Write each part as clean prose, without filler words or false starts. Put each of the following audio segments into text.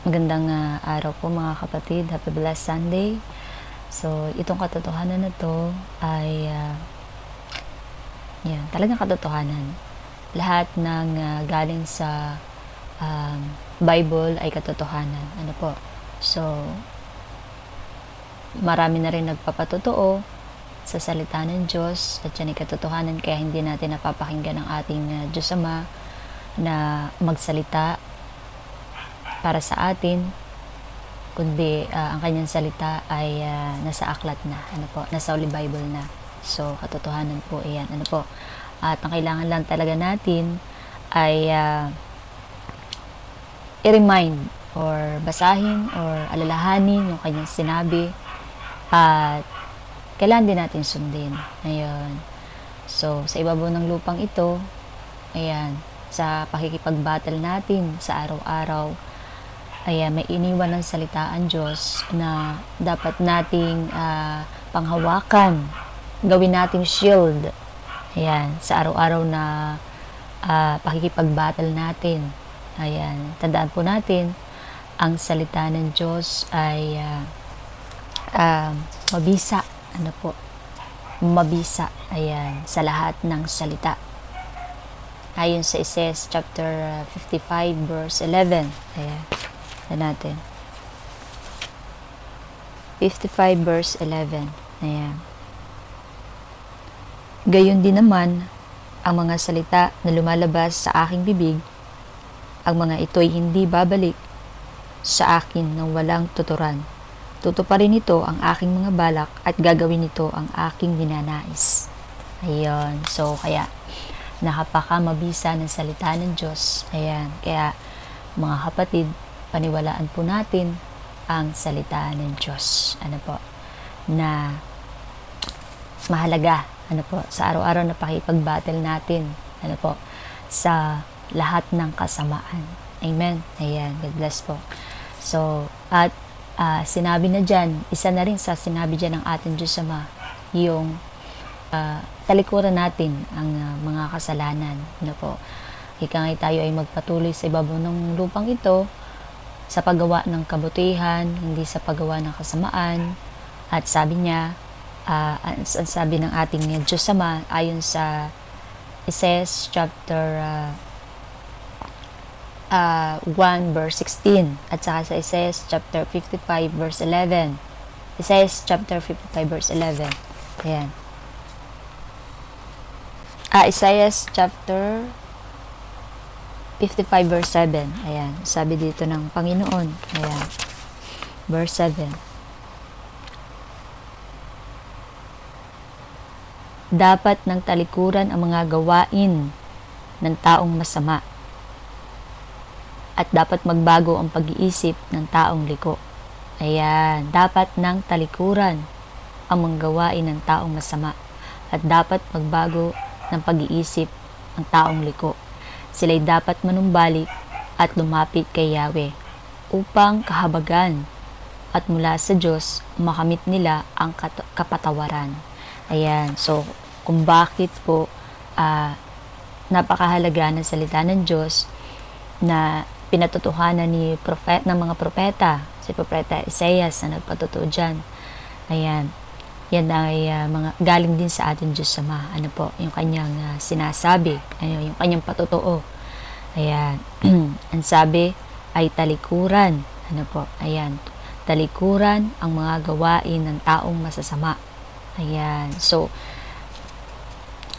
Magandang araw po mga kapatid. Happy blessed Sunday. So, itong katotohanan na to ay talagang katotohanan. Lahat ng galing sa Bible ay katotohanan. Ano po? So, marami na rin nagpapatotoo sa salita ng Diyos at yan ay katotohanan, kaya hindi natin napapakinggan ang ating Diyos Ama na magsalita para sa atin, kundi ang kanyang salita ay nasa aklat na, nasa Holy Bible na. So, katotohanan po iyan. At ang kailangan lang talaga natin ay i-remind or basahin or alalahanin yung kanyang sinabi at kailangan din natin sundin. Ayun. So, sa ibabaw ng lupang ito, sa pakikipag-battle natin sa araw-araw, may iniwan ng salita ang Diyos na dapat nating panghawakan, gawin nating shield. Sa araw-araw na pakikipag-battle natin. Tandaan po natin, ang salita ng Diyos ay mabisa. Mabisa. Sa lahat ng salita. Ayon sa Isaiah chapter 55 verse 11. Natin. 55 verse 11. Gayon din naman ang mga salita na lumalabas sa aking bibig, ang mga ito'y hindi babalik sa akin ng walang tuturan. Tutuparin nito ang aking mga balak at gagawin nito ang aking ninanais. Ayun. So, kaya nakapakamabisa ng salita ng Diyos. Kaya mga kapatid, paniwalaan po natin ang salita ng Diyos. Na mahalaga, sa araw-araw na pakipag-battle natin, sa lahat ng kasamaan. Amen. God bless po. So, at sinabi na dyan, isa na rin sa sinabi dyan ng ating Diyos Ama, yung talikuran natin ang mga kasalanan. Ika nga tayo ay magpatuloy sa ibabaw ng lupang ito, sa paggawa ng kabutihan, hindi sa paggawa ng kasamaan. At sabi niya, sabi ng ating Diyos Ama, ayon sa Isaiah chapter 1 verse 16, at saka sa Isaiah chapter 55 verse 11. Isaiah chapter 55 verse 11. Isaiah chapter 55 verse 7. Sabi dito ng Panginoon. Verse 7. Dapat ng talikuran ang mga gawain ng taong masama, at dapat magbago ang pag-iisip ng taong liko. Dapat ng talikuran ang mga gawain ng taong masama, at dapat magbago ng pag-iisip ng taong liko. Sila'y dapat manumbalik at lumapit kay Yahweh upang kahabagan at mula sa Diyos makamit nila ang kapatawaran. So kung bakit po napakahalaga ng salita ng Diyos na pinatutuhanan ng mga propeta, si propeta Isaiah na nagpatotoo dyan. Yan ay mga galing din sa ating Diyos Ama. Yung kanyang sinasabi, yung kanyang patotoo. Ang sabi ay talikuran. Talikuran ang mga gawain ng taong masasama. So,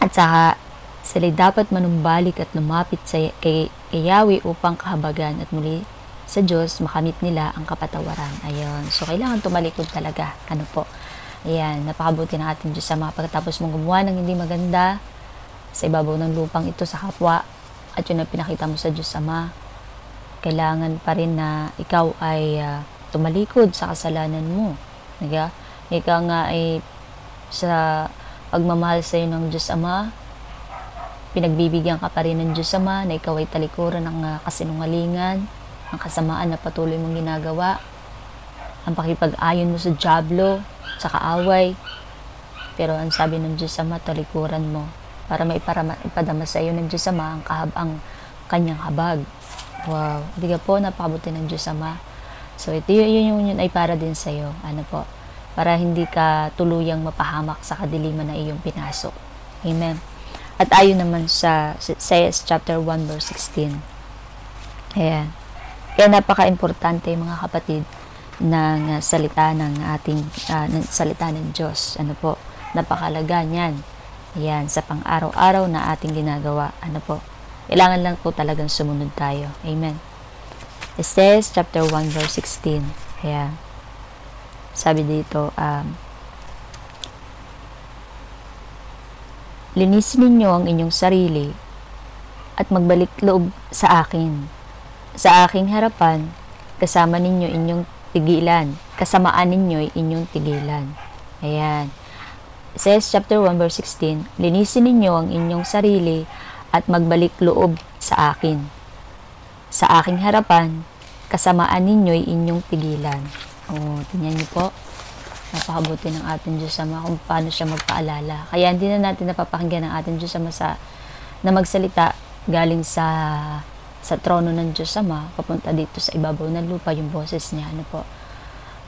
at saka sila dapat manumbalik at lumapit kay Yahweh upang kahabagan at muli sa Diyos makamit nila ang kapatawaran. So kailangan tumalikod talaga. Napakabuti ng ating Diyos Ama. Pagkatapos mong gumawa ng hindi maganda sa ibabaw ng lupang ito sa kapwa, at yun ang pinakita mo sa Diyos Ama, kailangan pa rin na ikaw ay tumalikod sa kasalanan mo. Ikaw nga ay sa pagmamahal sa iyo ng Diyos Ama, pinagbibigyan ka pa rin ng Diyos Ama na ikaw ay talikuran ng kasinungalingan, ang kasamaan na patuloy mong ginagawa, ang pakipag-ayon mo sa dyablo, sa kaaway. Pero ang sabi ng Diyos Ama, talikuran mo para maipadama sa iyo ng Diyos Ama ang kanyang habag. Wow, hindi ka po napakabuti ng Diyos Ama. So, ito yun ay para din sa'yo. Ano po? Para hindi ka tuluyang mapahamak sa kadiliman na iyong pinasok. Amen. At ayon naman sa Isaiah chapter 1 verse 16. Ayan. Kaya napaka-importante mga kapatid ng salita ng ating salita ng Diyos. Ano po? Napakalaga niyan. Ayan, sa pang-araw-araw na ating ginagawa. Ano po? Kailangan lang po talagang sumunod tayo. Amen. Isaiah chapter 1 verse 16. Ayan. Sabi dito, linisin ninyo ang inyong sarili at magbalik loob sa akin. Sa aking harapan, kasama ninyo inyong tigilan. Kasamaan ninyo inyong tigilan. Ayan. Isaiah chapter 1 verse 16, linisin ninyo ang inyong sarili at magbalik loob sa akin. Sa aking harapan, kasamaan ninyo inyong tigilan. Tingnan niyo po. Napakabuti ng ating Diyos Ama kung paano siya magpaalala. Kaya hindi na natin napapakinggan ng ating Diyos Ama na magsalita galing sa trono ng Diyos Ama, papunta dito sa ibabaw ng lupa yung boses niya. Ano po?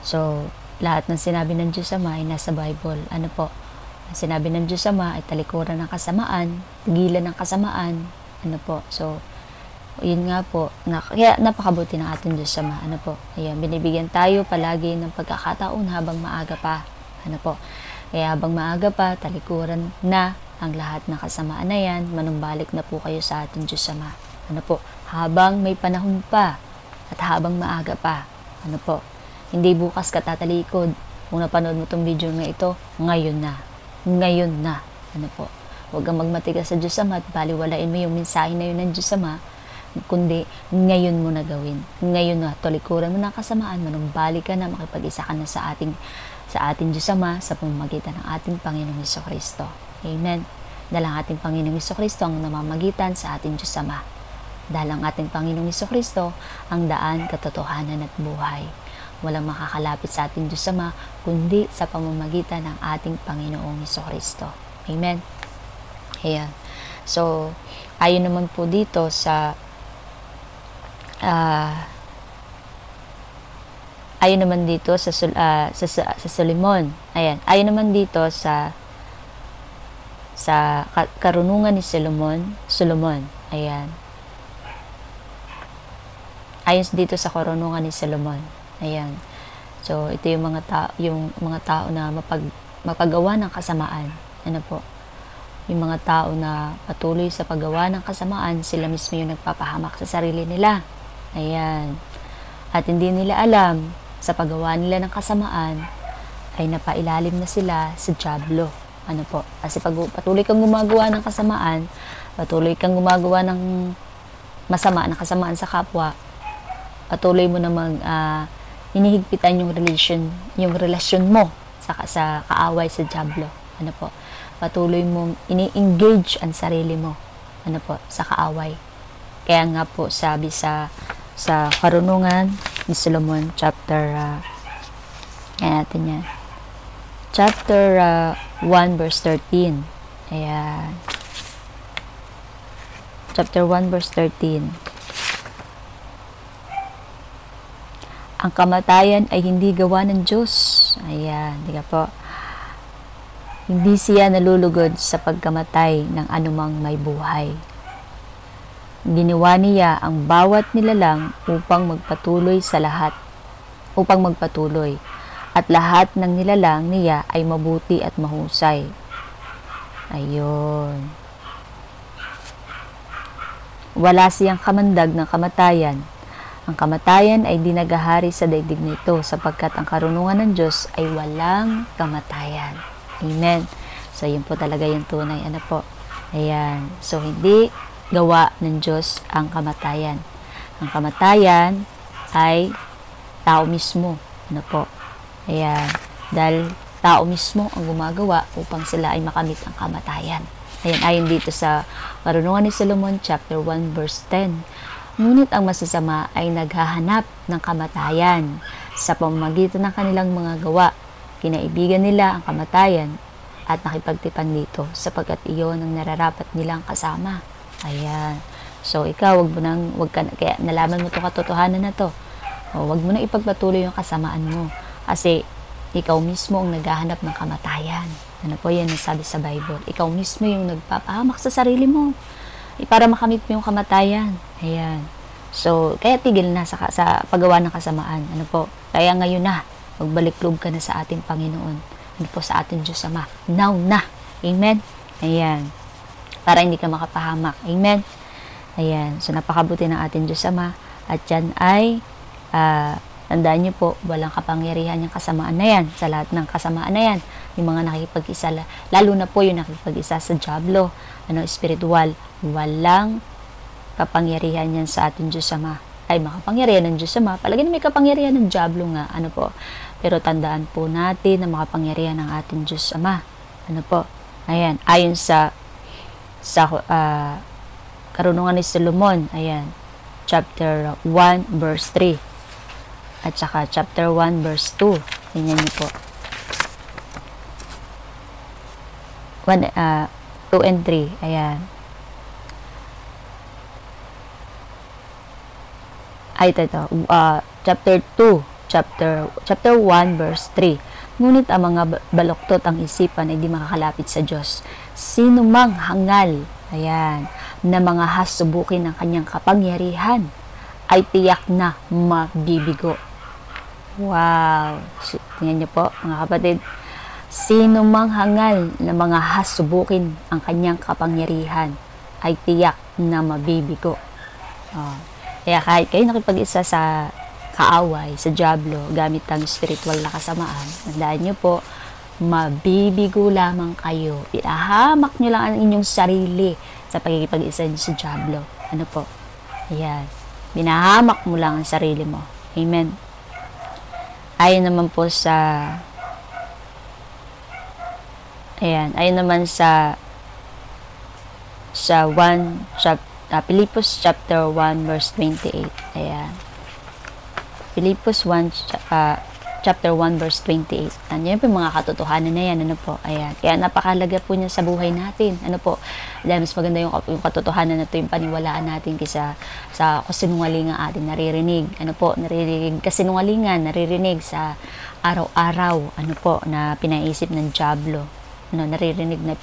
So, lahat ng sinabi ng Diyos Ama ay nasa Bible. Ano po? Ang sinabi ng Diyos Ama ay talikuran ng kasamaan, tigilan ng kasamaan. Ano po? So, yun nga po, kaya napakabuti ng ating Diyos Ama. Ano po? Ayan, binibigyan tayo palagi ng pagkakataon habang maaga pa. Ano po? Kaya habang maaga pa, talikuran na ang lahat ng kasamaan na yan, manumbalik na po kayo sa ating Diyos Ama. Ano po? Habang may panahon pa at habang maaga pa. Ano po? Hindi bukas ka tatalikod. Kung napanood mo itong video na ito, ngayon na. Ngayon na. Ano po? Huwag kang magmatigas sa Diyos Ama at baliwalain mo yung mensahe na yun ng Diyos Ama, kundi ngayon mo na gawin. Ngayon na, talikuran mo ng kasamaan, manumbalik ka na, makipag-isa ka na sa ating Diyos Ama sa pamamagitan ng ating Panginoong Hesukristo. Amen. Dahil ang ating Panginoong Hesukristo ang namamagitan sa ating Diyos Ama. Dahil ang ating Panginoong Hesukristo ang daan, katotohanan at buhay. Walang makakalapit sa ating Diyos Ama kundi sa pamamagitan ng ating Panginoong Hesukristo. Amen. Ayan. So, ayon naman po dito sa ayon naman dito sa Solomon. Ayan. Ayon naman dito sa karunungan ni Solomon. Ayan. Ayon dito sa karunungan ni Solomon. Ayan. So, ito yung mga tao na mapagawa ng kasamaan. Ano po? Yung mga tao na patuloy sa paggawa ng kasamaan, sila mismo yung nagpapahamak sa sarili nila. Ayan. At hindi nila alam, sa paggawa nila ng kasamaan, ay napailalim na sila sa dyablo. Ano po? Kasi pag patuloy kang gumagawa ng kasamaan, patuloy kang gumagawa ng masama na kasamaan sa kapwa, patuloy mo namang hinihigpitan yung relasyon mo sa kaaway sa dyablo. Ano po? Patuloy mong ini-engage ang sarili mo. Ano po? Sa kaaway. Kaya nga po sabi sa karunungan ni Solomon chapter chapter 1 verse 13. Ayan. Chapter 1 verse 13. Ang kamatayan ay hindi gawa ng Diyos. Ayan, di ka po. Hindi siya nalulugod sa pagkamatay ng anumang may buhay. Ginawa niya ang bawat nilalang upang magpatuloy. At lahat ng nilalang niya ay mabuti at mahusay. Ayun. Wala siyang kamandag ng kamatayan. Ang kamatayan ay di nagahari sa daigdig nito sapagkat ang karunungan ng Diyos ay walang kamatayan. Amen. So, yun po talaga yung tunay. Ano po? Ayan. So, hindi gawa ng Diyos ang kamatayan. Ang kamatayan ay tao mismo. Ano po? Ayan. Dahil tao mismo ang gumagawa upang sila ay makamit ang kamatayan. Ayan. Ayon dito sa Karunungan ni Solomon, chapter 1, verse 10. Ngunit ang masasama ay naghahanap ng kamatayan sa pamamagitan ng kanilang mga gawa. Kinaibigan nila ang kamatayan at nakipagtipan dito sapagkat iyon ang nararapat nilang kasama. Ayan. So, ikaw, kaya nalaman mo itong katotohanan na to. O, wag mo na ipagpatuloy yung kasamaan mo. Kasi, ikaw mismo ang naghahanap ng kamatayan. Ano po yan ang sabi sa Bible? Ikaw mismo yung nagpapahamak sa sarili mo. Para makamit mo yung kamatayan. Ayan. So, kaya tigil na sa paggawa ng kasamaan. Ano po? Kaya ngayon na, magbalik loob ka na sa ating Panginoon. Ano po, sa ating Diyos Ama. Now na. Amen? Ayan. Para hindi ka makapahamak. Amen? Ayan. So, napakabuti ng ating Diyos Ama. At yan ay, tandaan niyo po, walang kapangyarihan yung kasamaan na yan. Sa lahat ng kasamaan na yan. Yung mga nakikipag-isa, lalo na po yung nakikipag-isa sa diablo, spiritual, walang kapangyarihan yan sa ating Diyos Ama. Ay, makapangyarihan ng Diyos Ama. Palagi na may kapangyarihan ng diablo nga. Ano po? Pero tandaan po natin na makapangyarihan ng ating Diyos Ama. Ano po? Ayan. Ayon sa Karunungan ni Solomon. Ayan. Chapter 1, verse 3. At saka chapter 1, verse 2. Tingnan niyo po. 2 and 3. Ayan. Ay, ito. Chapter 2. Chapter 1, verse 3. Ngunit ang mga baluktot ang isipan ay di makakalapit sa Diyos. Sino mang hangal, ayan, na mga hasubukin ng kanyang kapangyarihan, ay tiyak na mabibigo. Wow! Tingnan niyo po, mga kapatid. Sino mang hangal na mga hasubukin ang kanyang kapangyarihan, ay tiyak na mabibigo. Kaya kahit kayo nakipag-isa sa kaaway, sa diablo, gamit ang spiritual na kasamaan, tandaan nyo po, mabibigo lamang kayo. Ihahamak nyo lang ang inyong sarili sa pagkikipag-isa nyo sa diablo. Ano po? Ayan. Binahamak mo lang ang sarili mo. Amen. Ayon naman po sa ayon naman sa Pilipos chapter 1 verse 28. Ayan. Pilipos 1 chapter 1 verse 28. Yan po yung mga katotohanan na yan. Ano po? Ayan. Kaya napakahalaga po niya sa buhay natin. Ano po? Dahil mas maganda yung katotohanan na ito, yung paniwalaan natin kaysa sa kasinungalingan ating naririnig. Ano po? Naririnig kasinungalingan, naririnig sa araw-araw. Ano po? Na pinaisip ng diablo. Naririnig na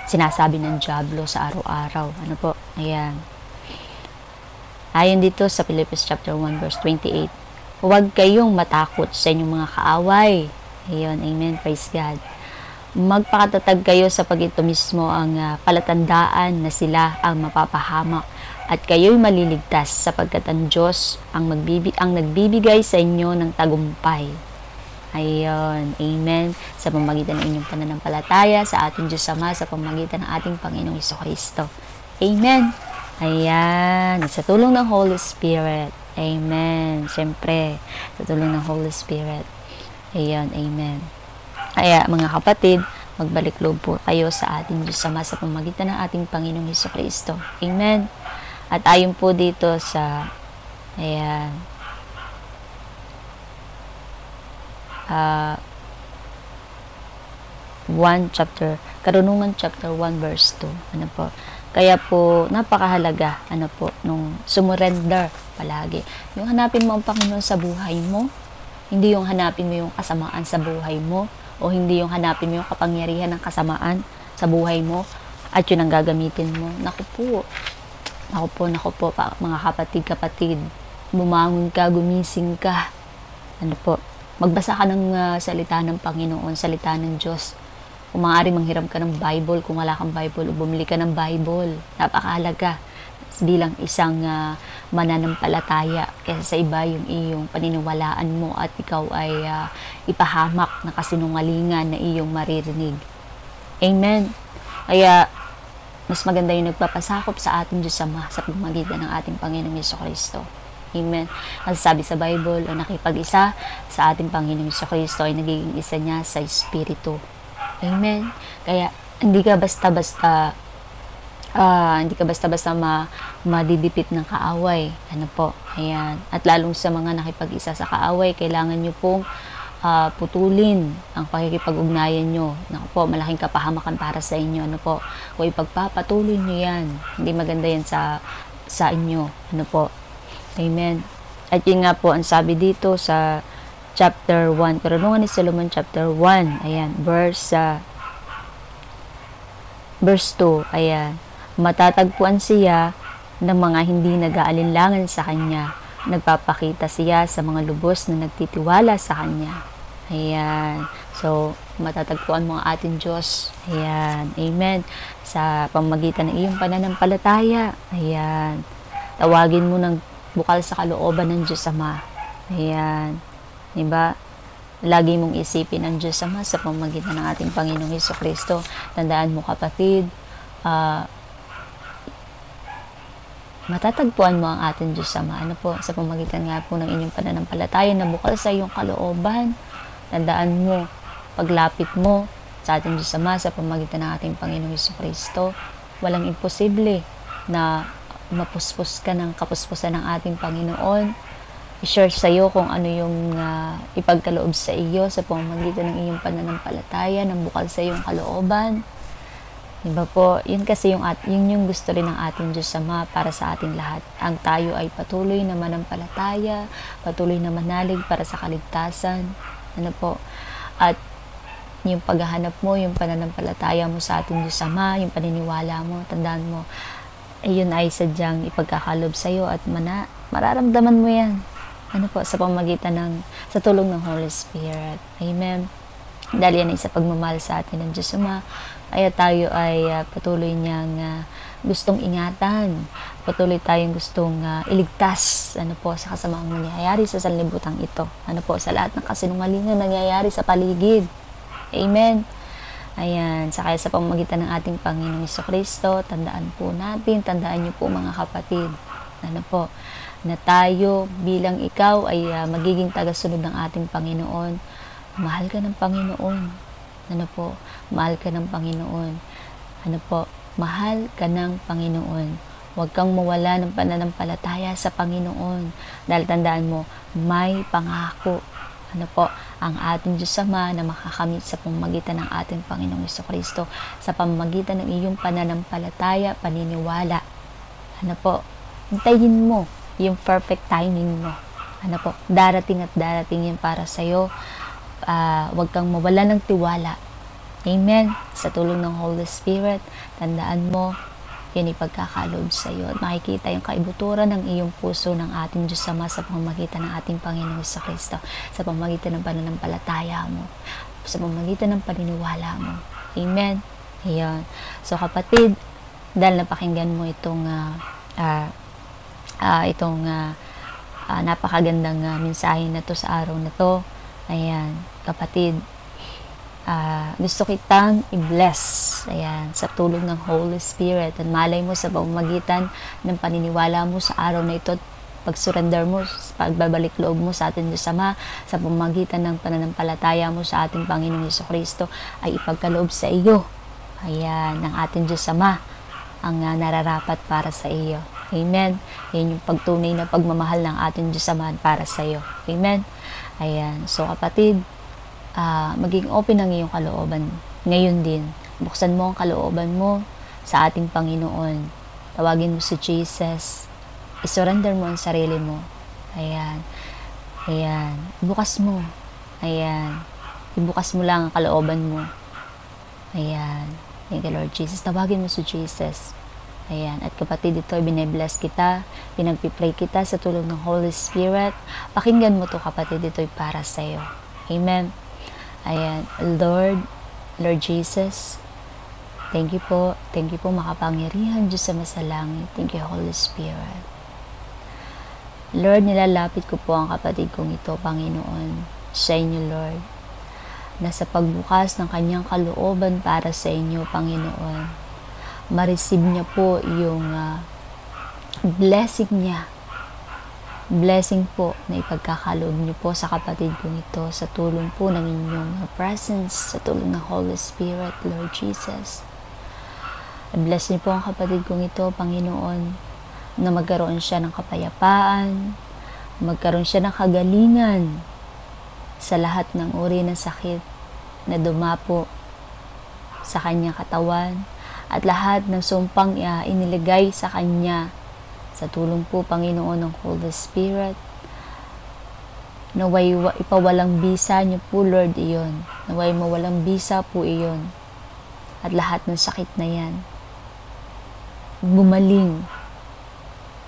sinasabi ng diablo sa araw-araw. Ano po? Ayan. Ayon dito sa Pilipos chapter 1 verse 28. Huwag kayong matakot sa inyong mga kaaway. Ayun, amen, praise God. Magpakatatag kayo sa ito mismo ang palatandaan na sila ang mapapahamak at kayo'y maliligtas sapagkat ang Diyos ang nagbibigay sa inyo ng tagumpay. Ayun, amen. Sa pamamagitan ng inyong pananampalataya sa ating Diyos Ama, sa pamamagitan ng ating Panginoong Jesucristo. Amen. Ayan, sa tulong ng Holy Spirit. Amen. Siyempre, sa tulong ng Holy Spirit. Ayan, amen. Kaya mga kapatid, magbalik loob po kayo sa ating Diyos Ama sa pamamagitan ng ating Panginoong Jesucristo. Amen. At ayon po dito sa ayan, Karunungan chapter 1 verse 2. Ano po? Kaya po, napakahalaga, nung sumurrender palagi. Yung hanapin mo ang Panginoon sa buhay mo, hindi yung hanapin mo yung kasamaan sa buhay mo, o hindi yung hanapin mo yung kapangyarihan ng kasamaan sa buhay mo, at yun ang gagamitin mo. Naku po, mga kapatid, bumangon ka, gumising ka. Ano po? Magbasa ka ng salita ng Panginoon, salita ng Diyos. Kung maaari manghiram ka ng Bible, kung wala kang Bible, bumili ka ng Bible. Napakahalaga bilang isang mananampalataya kaysa sa iba yung iyong paniniwalaan mo at ikaw ay ipahamak na kasinungalingan na iyong maririnig. Amen. Kaya mas maganda yung nagpapasakop sa ating Diyos Ama sa pamamagitan ng ating Panginoong Jesucristo. Amen. Ang sabi sa Bible, ang nakipag-isa sa ating Panginoong Jesucristo ay nagiging isa niya sa Espiritu. Amen. Kaya hindi ka basta-basta madidipit ng kaaway. Ano po? Ayan. At lalong sa mga nakipag-isa sa kaaway, kailangan nyo pong putulin ang pakikipag-ugnayan nyo. Naku po, malaking kapahamakan para sa inyo. Ano po? Kung ipagpapatuloy nyo yan, hindi maganda yan sa inyo. Ano po? Amen. At yun nga po ang sabi dito sa chapter 1, Karunungan ni Solomon chapter 1, ayan, verse 2, ayan, matatagpuan siya ng mga hindi nag-aalinlangan sa kanya, nagpapakita siya sa mga lubos na nagtitiwala sa kanya. Ayan, so matatagpuan mo ang ating Diyos, ayan, amen, sa pamamagitan ng iyong pananampalataya. Ayan, tawagin mo ng bukal sa kalooban ng Diyos Ama. Ayan, diba? Lagi mong isipin ang Diyos Ama sa pamamagitan ng ating Panginoong Hesukristo. Tandaan mo kapatid, matatagpuan mo ang ating Diyos Ama. Ano po? Sa pamamagitan nga po ng inyong pananampalataya na bukal sa iyong kalooban. Tandaan mo, paglapit mo sa ating Diyos Ama sa pamamagitan ng ating Panginoong Hesukristo, walang imposible na mapuspos ka ng kapuspusan ng ating Panginoon. I-share sa iyo kung ano yung ipagkaloob sa iyo sa pamamagitan ng iyong pananampalataya, ng bukal sa iyong kalooban. Diba po? Yun kasi yung gusto rin ng ating Diyos Ama para sa ating lahat. Ang tayo ay patuloy na manampalataya, patuloy na manalig para sa kaligtasan. Ano po? At yung paghahanap mo, yung pananampalataya mo sa ating Diyos Ama, yung paniniwala mo, tandaan mo, ayun ay sadyang ipagkakalob sa iyo at mararamdaman mo yan. Ano po, sa tulong ng Holy Spirit. Amen. Dahil yan ay sa pagmamahal sa atin ng Diyos Ama, ay tayo ay patuloy niyang gustong ingatan. Patuloy tayong gustong iligtas, ano po, sa kasamaang nangyayari sa sanlibutan ito. Ano po, sa lahat ng kasinungalingan nangyayari sa paligid. Amen. Ayan, kaya sa pamamagitan ng ating Panginoong Hesukristo, tandaan niyo po mga kapatid, ano po, na tayo bilang ikaw ay magiging tagasunod ng ating Panginoon. Mahal ka ng Panginoon. Ano po, mahal ka ng Panginoon. Ano po, mahal ka ng Panginoon. Huwag kang mawala ng pananampalataya sa Panginoon. Dahil tandaan mo, may pangako. Ano po, ang ating Diyos Ama na makakamit sa pamamagitan ng ating Panginoong Hesukristo, sa pamamagitan ng iyong pananampalataya, paniniwala. Ano po, hintayin mo yung perfect timing mo. Ano po, darating at darating yan para sa'yo. Huwag kang mawala ng tiwala. Amen. Sa tulong ng Holy Spirit, tandaan mo, yan ipagkakalob sa iyo at makikita yung kaibuturan ng iyong puso ng ating Diyos Ama sa pamamagitan ng ating Panginoong Hesukristo, sa pamamagitan ng pananampalataya mo, sa pamamagitan ng paniniwala mo. Amen. Ayan. So kapatid, dahil napakinggan mo itong napakagandang mensahe na to sa araw na to, ayan, kapatid, gusto kitang i-bless, ayan, sa tulong ng Holy Spirit. At malay mo sa pamamagitan ng paniniwala mo sa araw na ito, pag-surrender mo, pagbabalik loob mo sa ating Diyos Ama, sa pamamagitan ng pananampalataya mo sa ating Panginoong Hesukristo, ay ipagkaloob sa iyo, ayan, ng ating Diyos Ama ang nararapat para sa iyo. Amen. Yan yung pagtunay na pagmamahal ng ating Diyos Ama para sa iyo. Amen. Ayan. So kapatid, maging open ang iyong kalooban. Ngayon din, buksan mo ang kalooban mo sa ating Panginoon. Tawagin mo si Jesus. I-surrender mo ang sarili mo. Ayan. Ayan. Ibukas mo. Ayan. Ibukas mo lang ang kalooban mo. Ayan. Thank you, Lord Jesus. Tawagin mo si Jesus. Ayan. At kapatid, ito, bine-bless kita. Pinagpipray kita sa tulong ng Holy Spirit. Pakinggan mo to kapatid. Ito ay para sa iyo. Amen. Ayan. Lord Jesus, thank you po. Thank you po, makapangyarihan Diyos sa masalangit. Thank you, Holy Spirit. Lord, nilalapit ko po ang kapatid kong ito, Panginoon, sa inyo, Lord, na sa pagbukas ng kanyang kalooban para sa inyo, Panginoon, ma-receive niya po yung blessing niya. Blessing po na ipagkakaloob niyo po sa kapatid kong ito sa tulong po ng inyong presence, sa tulong ng Holy Spirit, Lord Jesus. Bless niyo po ang kapatid kong ito, Panginoon, na magkaroon siya ng kapayapaan, magkaroon siya ng kagalingan sa lahat ng uri ng sakit na dumapo sa kanyang katawan at lahat ng sumpang iniligay sa kanya. Sa tulong po, Panginoon, ng Holy Spirit, Naway ipawalang bisa niyo po, Lord, iyon. Naway mawalang bisa po iyon. At lahat ng sakit na yan, bumaling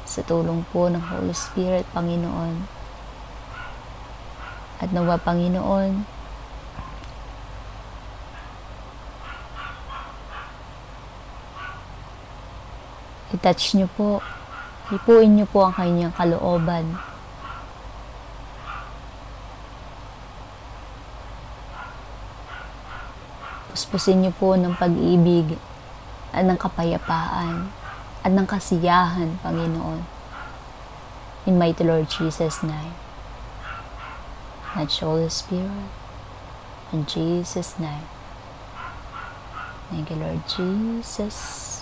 sa tulong po ng Holy Spirit, Panginoon. At nawa, Panginoon, i-touch niyo po, ipuin niyo po ang kanyang kalooban. Puspusin niyo po ng pag-ibig at ng kapayapaan at ng kasiyahan, Panginoon. In mighty Lord Jesus' name. And Holy Spirit, in Jesus' name. Thank you, Lord Jesus.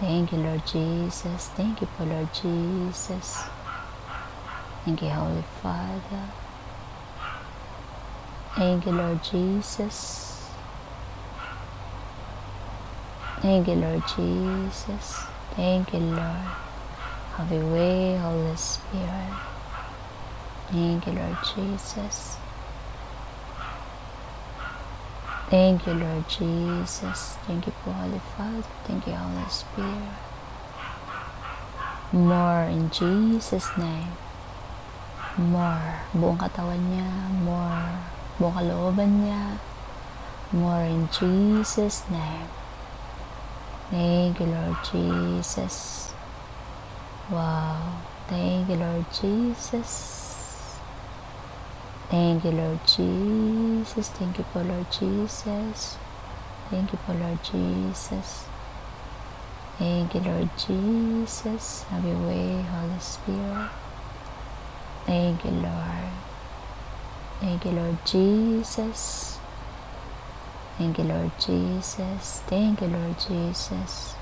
Thank you, Lord Jesus. Thank you for Lord Jesus. Thank you, Holy Father. Thank you, Lord Jesus. Thank you, Lord Jesus. Thank you, Lord. Have your way, Holy Spirit. Thank you, Lord Jesus. Thank you, Lord Jesus. Thank you for Holy Father. Thank you, Holy Spirit. More in Jesus' name. More. Buong katawan niya. More. Buong kalooban niya. More in Jesus' name. Thank you, Lord Jesus. Wow. Thank you, Lord Jesus. Thank you, Lord Jesus. Thank you for Lord Jesus. Thank you for Lord Jesus. Thank you, Lord Jesus. Have your way, Holy Spirit. Thank you, Lord. Thank you, Lord Jesus. Thank you, Lord Jesus. Thank you, Lord Jesus.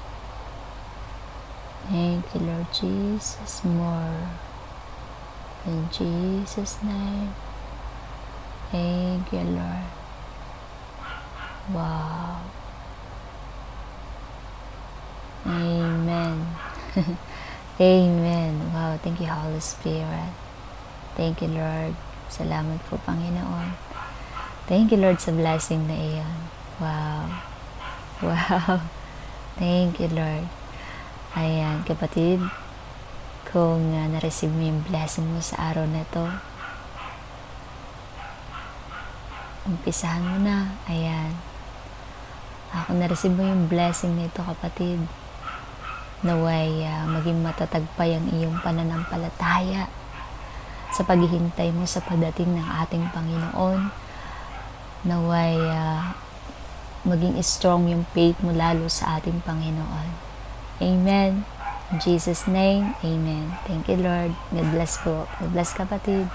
Thank you, Lord Jesus. More. In Jesus' name. Thank you, Lord. Wow. Amen. Amen. Wow. Thank you, Holy Spirit. Thank you, Lord. Salamat po, Panginoon. Thank you, Lord, sa blessing na iyon. Wow. Wow. Thank you, Lord. Ayan, kapatid, kung na-receive mo yung blessing mo sa araw na ito, umpisahan mo na. Ayan. Kung na-receive mo yung blessing na ito, kapatid, naway maging matatag pa yung iyong pananampalataya sa paghihintay mo sa pagdating ng ating Panginoon. Naway maging strong yung faith mo lalo sa ating Panginoon. Amen. In Jesus' name, Amen. Thank you, Lord. God bless po. God bless, kapatid.